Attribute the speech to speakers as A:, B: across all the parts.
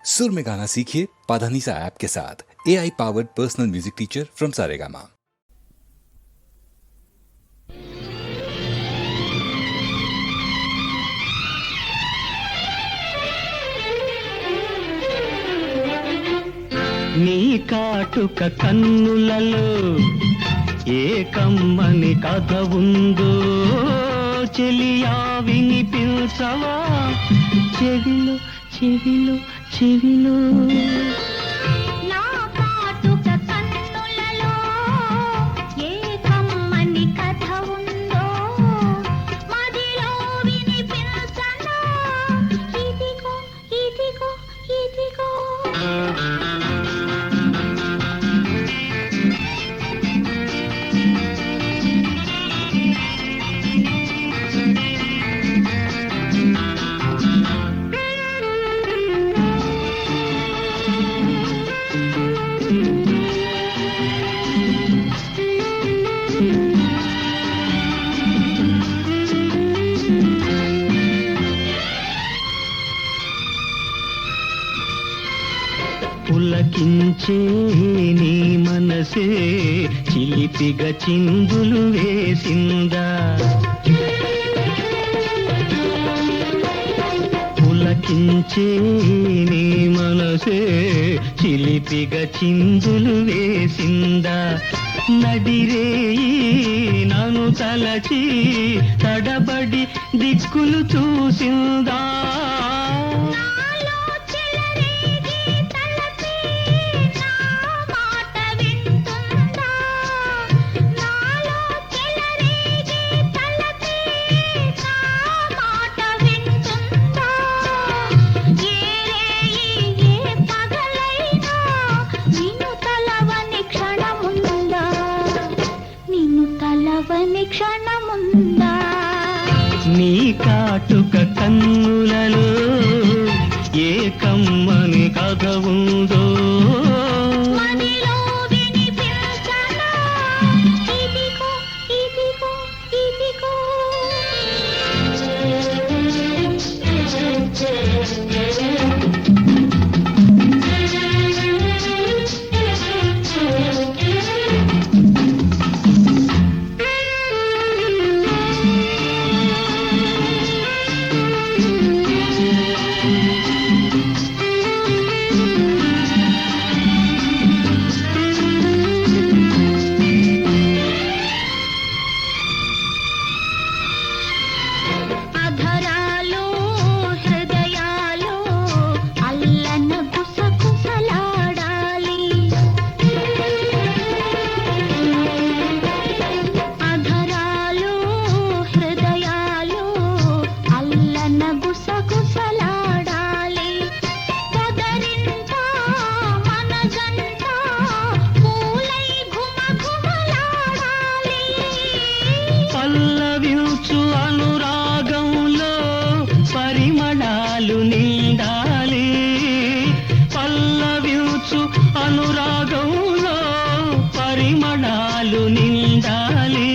A: सुर में गाना सीखिए पाधानीसा ऐप के साथ। AI powered personal music teacher from Saregama.
B: నీ కాటుక కన్నులలో ఏ కమ్మని కథ ఉందో చెలియా వినిపించవా చెవిలో చెవిలో చెవిలో
C: నా కాటుక కన్నులలో ఏ కమ్మని కథ ఉందో మదిలో వినిపించనా ఇదిగో ఇదిగో ఇదిగో
B: పులకించే నీ మనసే చిలిపిగా చిందులు వేసిందా పులకించే నీ మనసే చిలిపిగా చిందులు వేసిందా నడిరేయి నన్ను తలచి తడబడి దిక్కులు చూసిందా
C: క్షణముందా
B: నీ కాటుక కన్నులలో ఏ కమ్మని కథ ఉందో
C: మదిలో వినిపించనా ఇదిగో ఇదిగో ఇదిగో
B: పల్లవించు అనురాగంలో పరిమళాలు నిండాలి పల్లవించు అనురాగంలో పరిమళాలు నిండాలి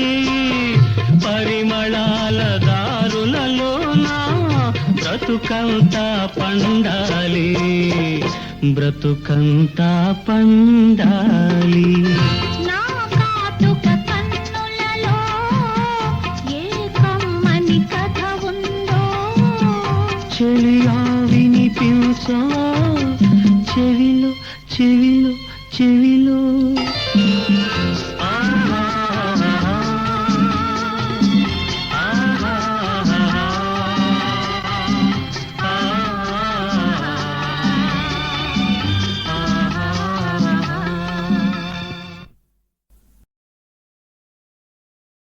B: పరిమళాల దారులలో నా బ్రతుకంతా పండాలి బ్రతుకంతా పండాలి